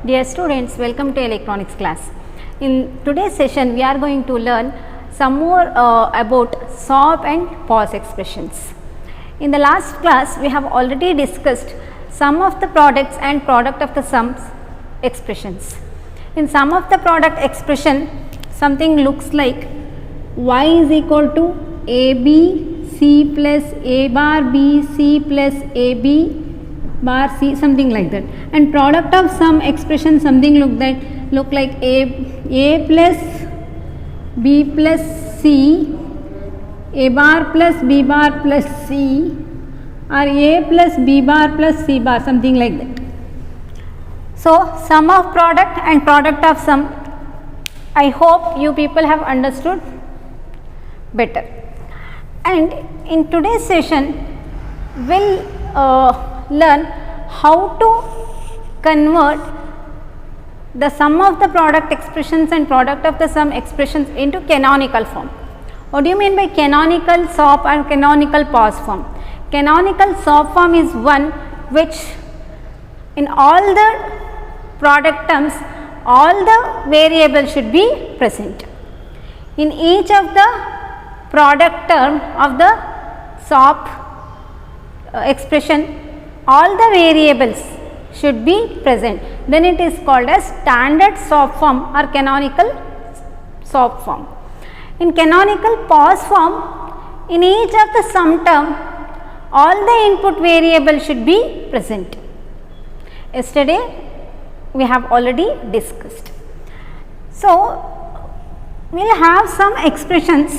Dear students, welcome to electronics class. In today's session, we are going to learn some more about SOP and POS expressions. In the last class, we have already discussed sum of the products and product of the sums expressions. In sum of the product expression, something looks like y is equal to AB C plus A bar B C plus AB bar C, something like that. And product of sum expression, something look like A plus B plus C, A bar plus B bar plus C, or A plus B bar plus C bar, something like that. So sum of product and product of sum, I hope you people have understood better. And in today's session, we'll learn how to convert the sum of the product expressions and product of the sum expressions into canonical form. What do you mean by canonical SOP and canonical POS form? Canonical SOP form is one which in all the product terms, all the variables should be present. In each of the product term of the SOP expression, all the variables should be present. Then it is called as standard SOP form or canonical SOP form. In canonical POS form, in each of the sum term, all the input variables should be present. Yesterday we have already discussed. So we will have some expressions.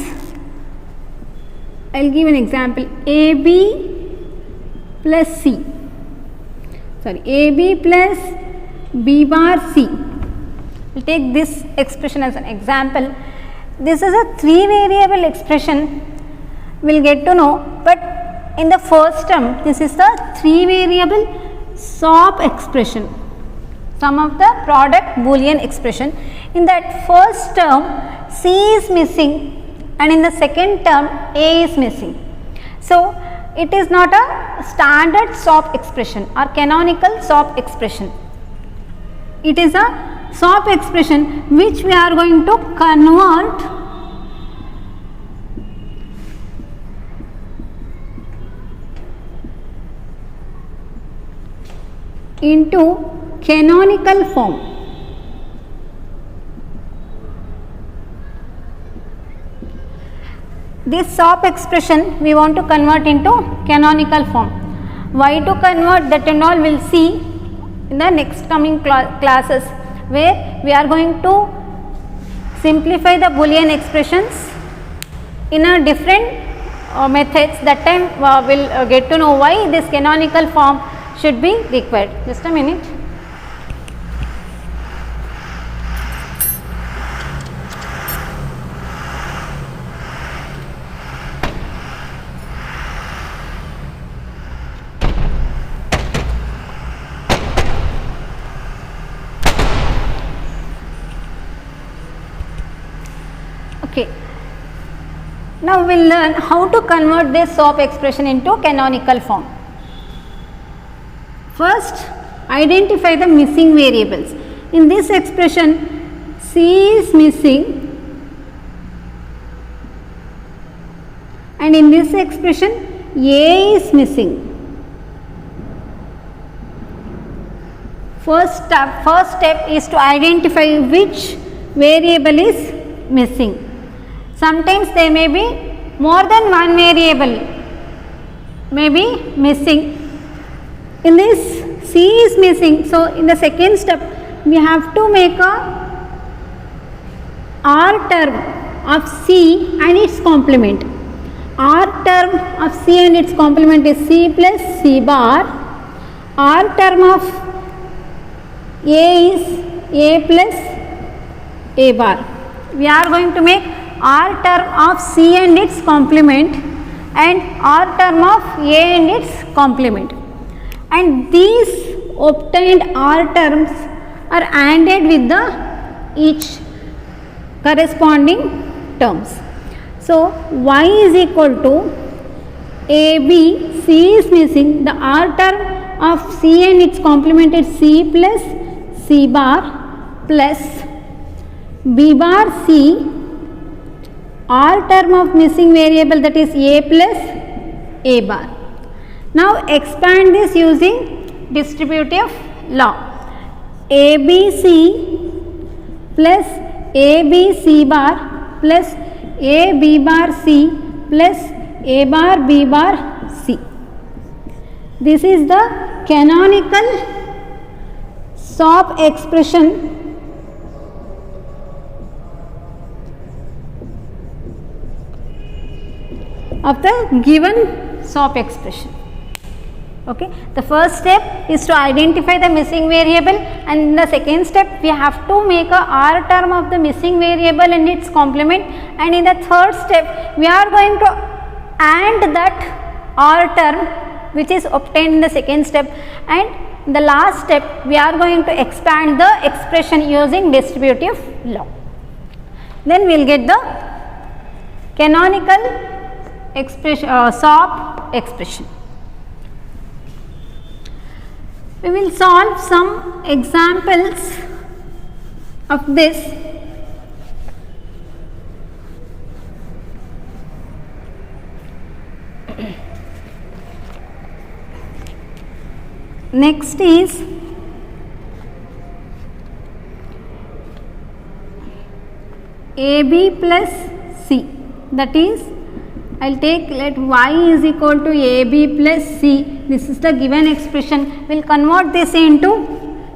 I will give an example. AB plus C. AB plus B bar C. We will take this expression as an example. This is a 3 variable expression, we will get to know, but in the first term, this is the 3 variable SOP expression, sum of the product Boolean expression. In that first term, C is missing and in the second term, A is missing. So it is not a standard SOP expression or canonical SOP expression. It is a SOP expression which we are going to convert into canonical form. This SOP expression we want to convert into canonical form. Why to convert, that and all we will see in the next coming classes, where we are going to simplify the Boolean expressions in a different methods. That time we will get to know why this canonical form should be required. Just a minute. Okay. Now we will learn how to convert this SOP expression into canonical form. First, identify the missing variables. In this expression, C is missing and in this expression, A is missing. First step is to identify which variable is missing. Sometimes there may be more than one variable may be missing. In this, C is missing. So in the second step, we have to make a R term of C and its complement. R term of C and its complement is C plus C bar. R term of A is A plus A bar. We are going to make R term of C and its complement and R term of A and its complement. And these obtained R terms are ANDed with the each corresponding terms. So y is equal to AB, C is missing, the R term of C and its complement is C plus C bar plus B bar C or term of missing variable, that is A plus A bar. Now expand this using distributive law. ABC plus ABC bar plus AB bar C plus A bar B bar C. This is the canonical SOP expression of the given SOP expression. Okay. The first step is to identify the missing variable, and in the second step we have to make a R term of the missing variable and its complement, and in the third step we are going to AND that R term which is obtained in the second step, and in the last step we are going to expand the expression using distributive law. Then we will get the canonical expression, SOP expression. We will solve some examples of this. Next is AB plus C, that is I will take, let y is equal to AB plus C. This is the given expression. We will convert this into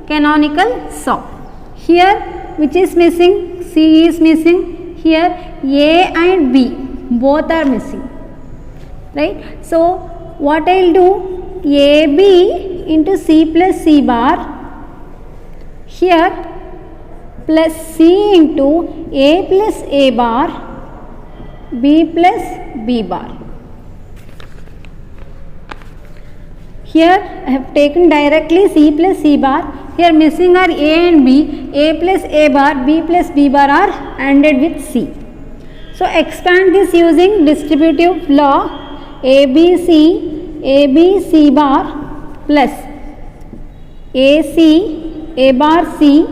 canonical SOP. Here which is missing? C is missing. Here A and B both are missing, right? So what I will do, AB into C plus C bar here plus C into A plus A bar B plus B bar. Here I have taken directly C plus C bar. Here missing are A and B. A plus A bar, B plus B bar are ANDed with C. So expand this using distributive law. ABC, ABC bar plus AC, A bar C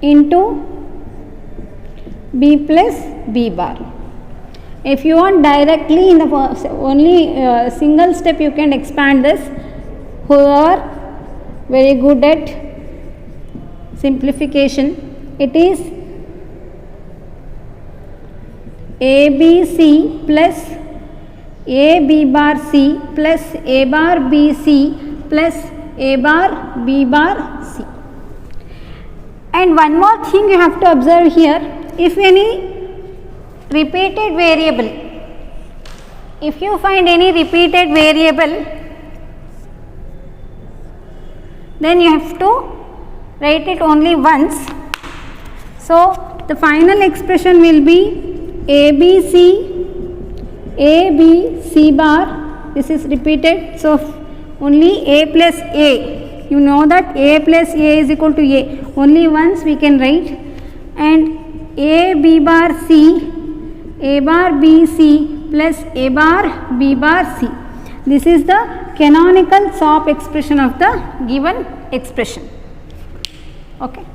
into B plus B bar. If you want directly in the only single step you can expand this. Who are very good at simplification, it is ABC plus AB bar C plus A bar BC plus A bar B bar C. And one more thing you have to observe here, if any repeated variable, if you find any repeated variable, then you have to write it only once. So the final expression will be ABC, AB, C bar, this is repeated, so only A plus A, you know that A plus A is equal to A, only once we can write, and A B bar C, A bar B C plus A bar B bar C. This is the canonical SOP expression of the given expression. Okay.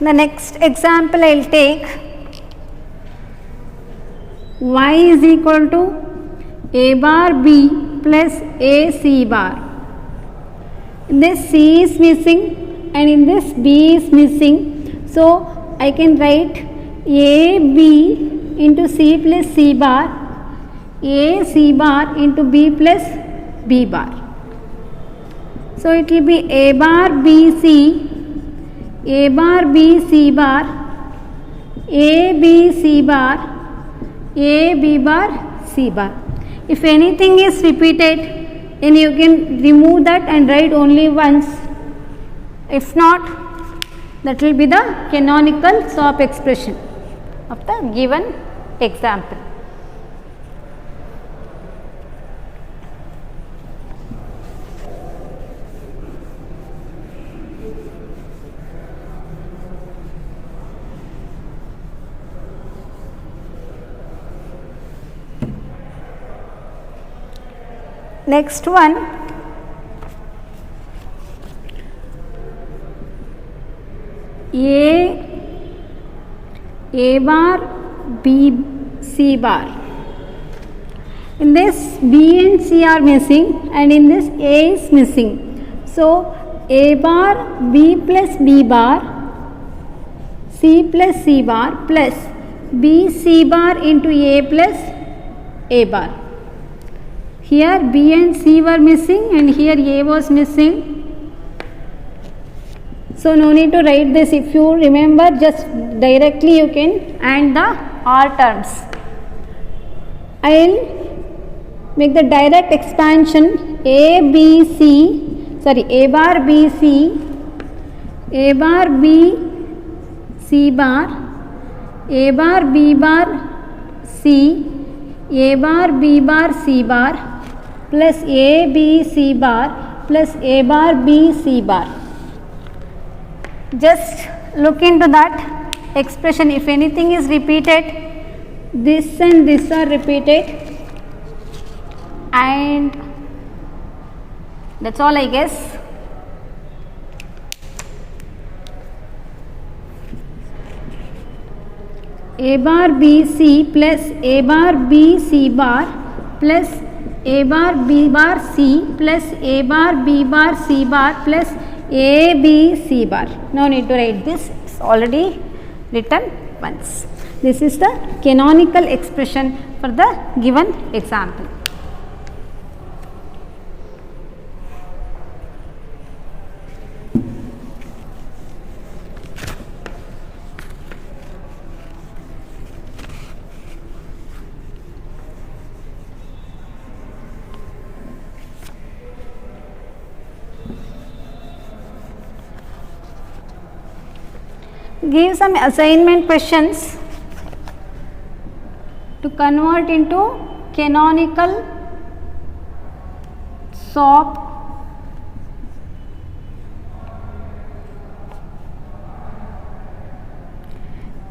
The next example I will take, y is equal to A bar B plus A C bar. In this C is missing and in this B is missing. So I can write A B into C plus C bar, A C bar into B plus B bar. So it will be A bar B C, A bar B C bar, A B C bar, A B bar C bar. If anything is repeated, then you can remove that and write only once. If not, that will be the canonical SOP expression. of the given example. Next one, A bar, B, C bar. In this B and C are missing, and in this A is missing. So A bar, B plus B bar, C plus C bar plus B C bar into A plus A bar. Here B and C were missing and here A was missing. So no need to write this. If you remember, just directly you can add the R terms. I will make the direct expansion A bar B C, A bar B C bar, A bar B bar C, A bar B bar C bar plus A B C bar plus A bar B C bar. Just look into that expression. If anything is repeated, this and this are repeated, and that's all I guess. A bar B C plus A bar B C bar plus A bar B bar C plus A bar B bar C bar plus A B C bar. No need to write this, it's already written once. This is the canonical expression for the given example. Give some assignment questions to convert into canonical SOP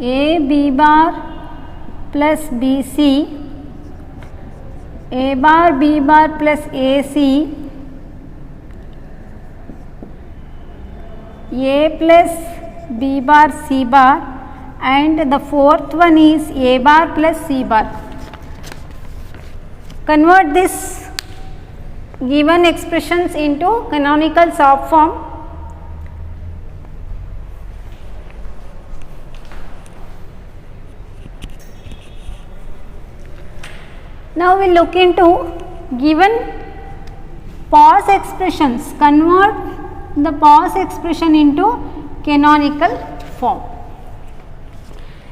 A B bar plus B C, A bar B bar plus A C, A plus B bar C bar, and the fourth one is A bar plus C bar. Convert this given expressions into canonical SOP form. Now we will look into given pause expressions. Convert the pause expression into canonical form.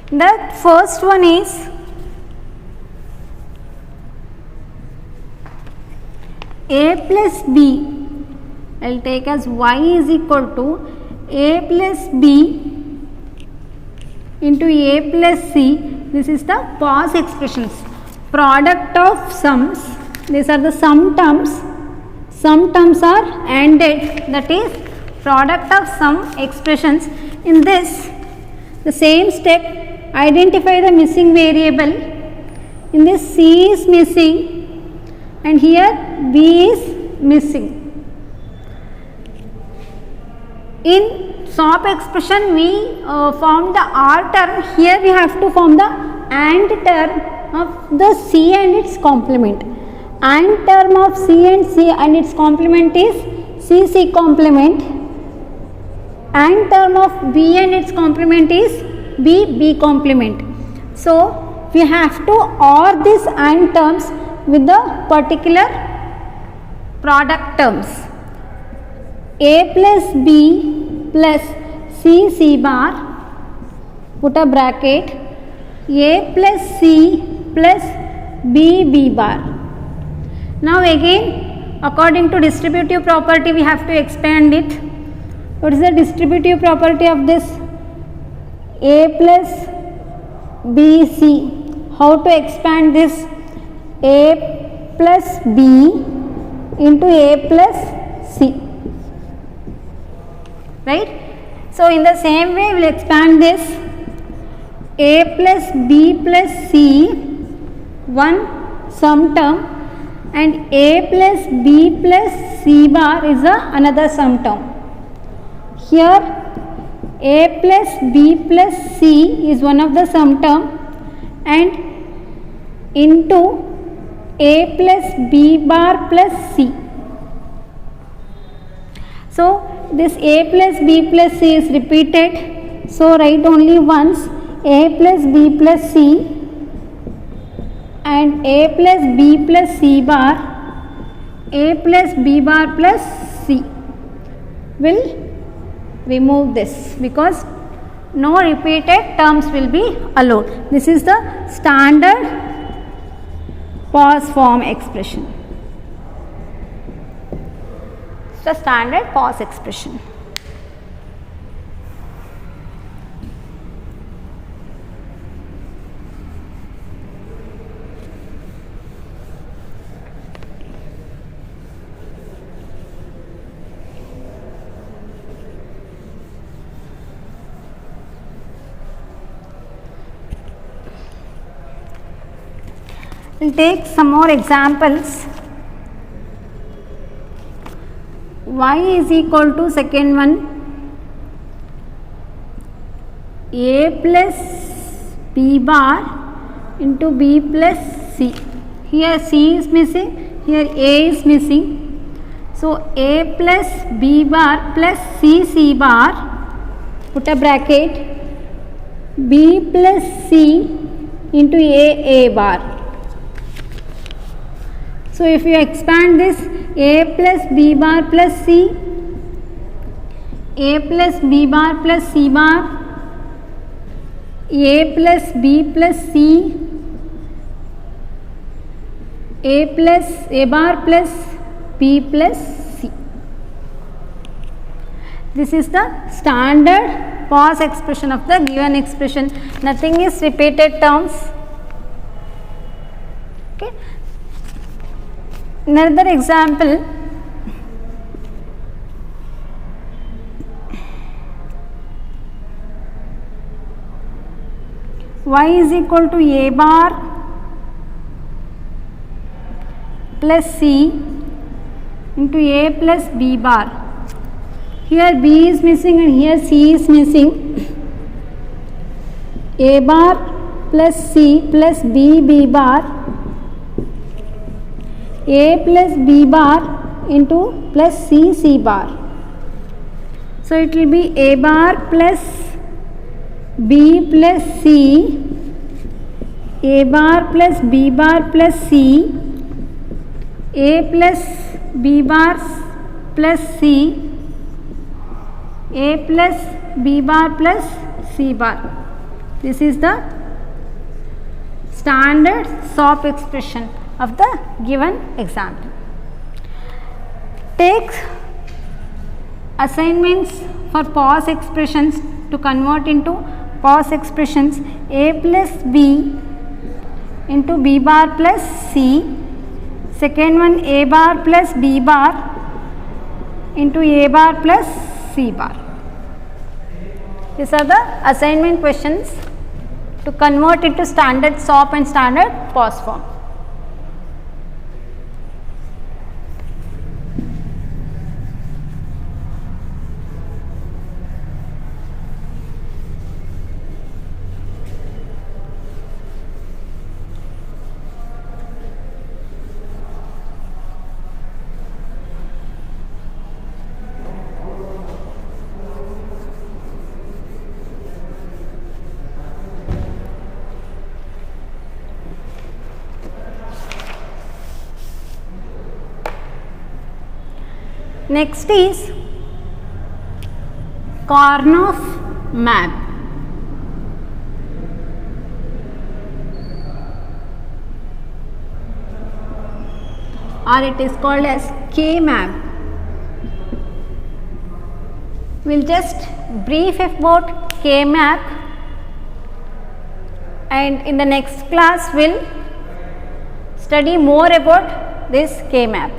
The first one is A plus B. I will take as y is equal to A plus B into A plus C. This is the pause expressions. Product of sums. These are the sum terms. Some terms are ANDed, that is product of sum expressions. In this, the same step, identify the missing variable. In this, C is missing and here B is missing. In SOP expression, we form the R term. Here we have to form the AND term of the C and its complement. AND term of C and C and its complement is CC complement. AND term of B and its complement is B complement. So we have to OR these AND terms with the particular product terms. A plus B plus C bar, put a bracket, A plus C plus B bar. Now again, according to distributive property, we have to expand it. What is the distributive property of this? A plus BC. How to expand this? A plus B into A plus C, right? So in the same way we will expand this A plus B plus C, one sum term, and A plus B plus C bar is another sum term. Here A plus B plus C is one of the sum term, and into A plus B bar plus C. So this A plus B plus C is repeated, so write only once A plus B plus C and A plus B plus C bar, A plus B bar plus C. Will remove this because no repeated terms will be allowed. This is the standard pause form expression. It's the standard pause expression. We'll take some more examples. Y is equal to second one A plus B bar into B plus C. Here C is missing, here A is missing. So A plus B bar plus C bar, put a bracket, B plus C into A bar. So if you expand this A plus B bar plus C, A plus B bar plus C bar, A plus B plus C, A bar plus B plus C. This is the standard pause expression of the given expression. Nothing is repeated terms. Okay. Another example, Y is equal to A bar plus C into A plus B bar. Here B is missing and here C is missing. A bar plus C plus B bar, A plus B bar into plus C bar. So it will be A bar plus B plus C, A bar plus B bar plus C, A plus B bar plus C, A plus B bar plus C bar. This is the standard SOP expression of the given example. Take assignments for pause expressions to convert into pause expressions. A plus B into B bar plus C. Second one A bar plus B bar into A bar plus C bar. These are the assignment questions to convert into standard SOP and standard pause form. Next is Karnaugh map. Or it is called as K map. We will just brief about K map. and in the next class we'll study more about this K-map.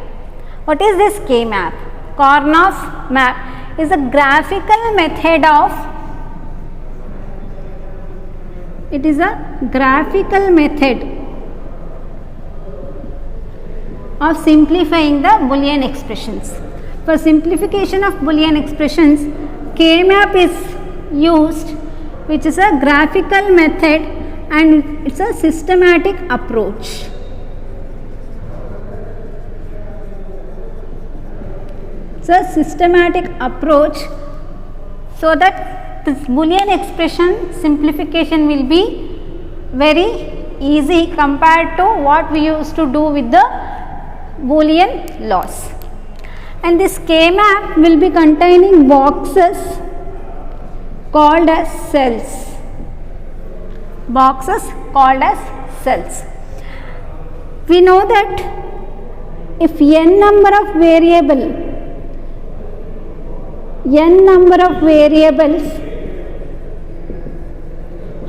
What is this K-map? Karnaugh map is a graphical method of, it is a graphical method of simplifying the Boolean expressions. For simplification of Boolean expressions, K-map is used, which is a graphical method and it's a systematic approach. It's a systematic approach so that this Boolean expression simplification will be very easy compared to what we used to do with the Boolean laws. And this K-map will be containing boxes called as cells. Boxes called as cells. We know that if n number of variables,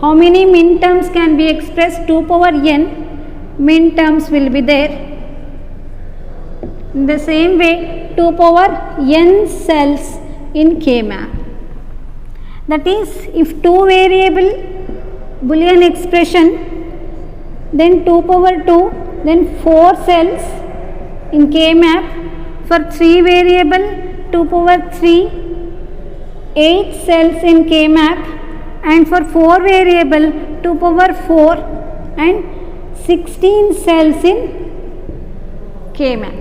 how many min terms can be expressed? 2 power n min terms will be there. In the same way, 2 power n cells in K-map. That is, if 2 variable Boolean expression, then 2 power 2, then 4 cells in K-map. For 3 variable, 2 power 3, 8 cells in K-map, and for 4 variable 2 power 4 and 16 cells in K-map.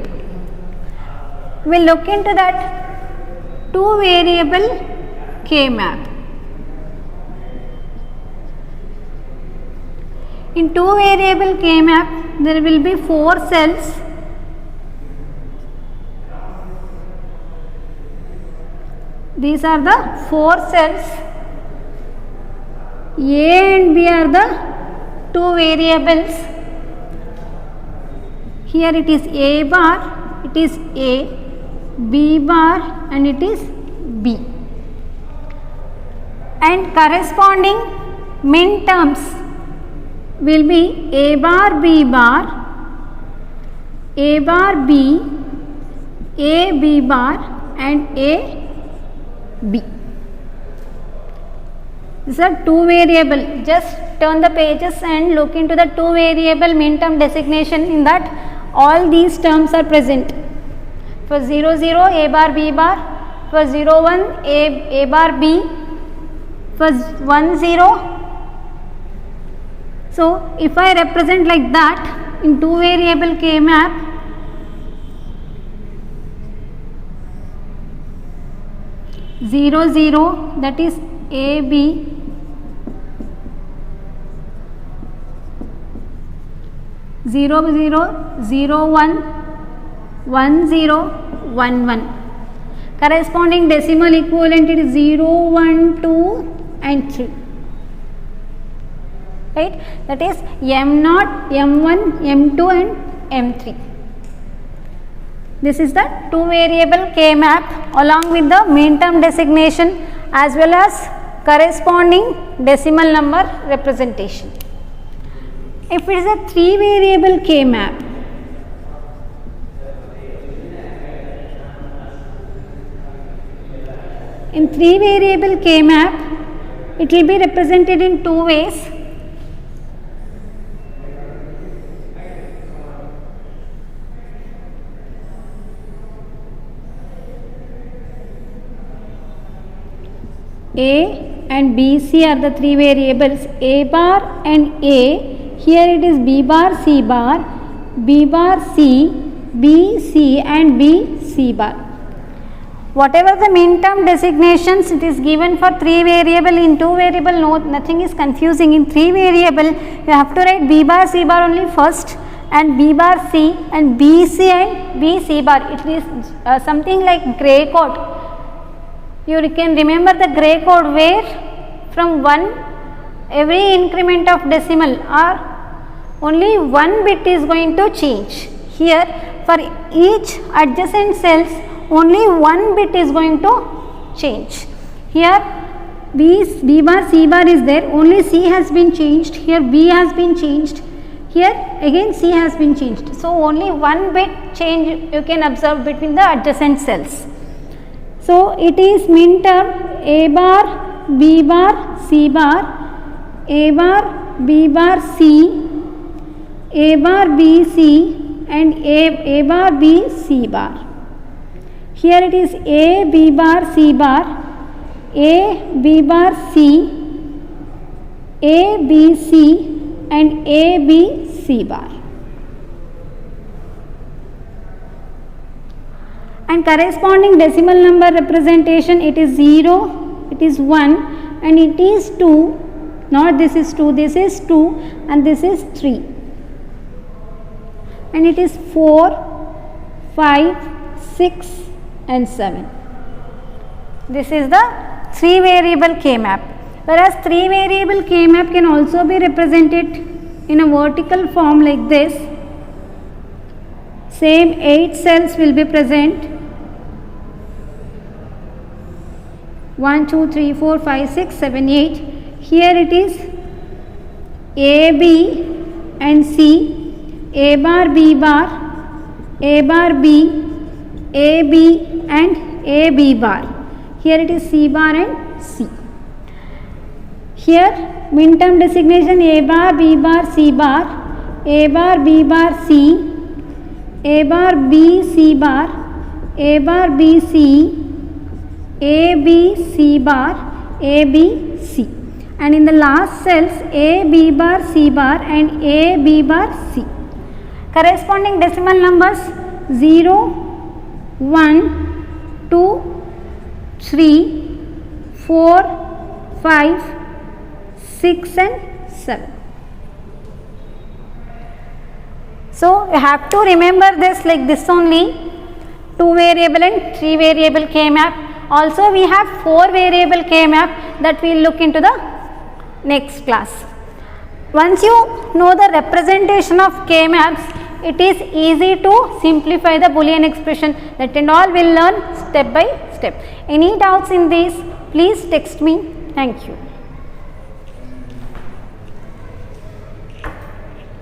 We will look into that 2 variable K-map. In 2 variable K-map there will be 4 cells. These are the 4 cells. A and B are the 2 variables. Here it is A bar, it is A, B bar and it is B. And corresponding min terms will be A bar, B bar, A bar, B, A, B bar and A, B. These are 2 variable. Just turn the pages and look into the 2 variable min term designation. In that all these terms are present. For 0, 0, A bar, B bar. For 0, 1, A bar, B. For 1, 0. So, if I represent like that in 2 variable K-map, zero, zero, that is A, B, 0, 0, 0, 1, 1, 0, 1, 1. Corresponding decimal equivalent it is 0, 1, 2 and 3. Right? That is M0, M1, M2 and M3. This is the 2 variable K-map along with the min term designation as well as corresponding decimal number representation. If it is a 3 variable K-map, in 3 variable K-map, it will be represented in 2 ways. A and B, C are the 3 variables. A bar and A. Here it is B bar, C bar, B bar, C, B, C and B, C bar. Whatever the min term designations, it is given for 3 variable. In 2 variable, no, nothing is confusing. In 3 variable, you have to write B bar, C bar only first and B bar, C and B, C and B, C bar. It is something like grey code. You can remember the grey code where from 1 every increment of decimal or only 1 bit is going to change. Here for each adjacent cells only 1 bit is going to change. Here B bar, C bar is there, only C has been changed, here B has been changed, here again C has been changed. So, only one bit change you can observe between the adjacent cells. So, it is min term A bar, B bar, C bar, A bar, B bar, C, A bar, B, C and A bar, B, C bar. Here it is A, B bar, C bar, A, B bar, C, A, B, C and A, B, C bar. And corresponding decimal number representation, it is 0, it is 1 and it is 2, not this is 2, this is 2 and this is 3. And it is 4, 5, 6 and 7. This is the 3 variable K map, whereas 3 variable K map can also be represented in a vertical form like this. Same 8 cells will be present, 1, 2, 3, 4, 5, 6, 7, 8. Here it is A, B and C, A bar, B bar, A bar, B, A, B and A, B bar. Here it is C bar and C. Here min term designation A bar, B bar, C bar, A bar, B bar, C, A bar, B, C bar, A bar, B, C, A, B, C bar, A, B, C. And in the last cells A, B bar, C bar and A, B bar, C. Corresponding decimal numbers 0, 1, 2, 3, 4, 5, 6 and 7. So, you have to remember this like this only, 2 variable and 3 variable K map. Also we have 4 variable K map that we will look into the next class. Once you know the representation of K maps, it is easy to simplify the Boolean expression. That and all we will learn step by step. Any doubts in this, please text me. Thank you.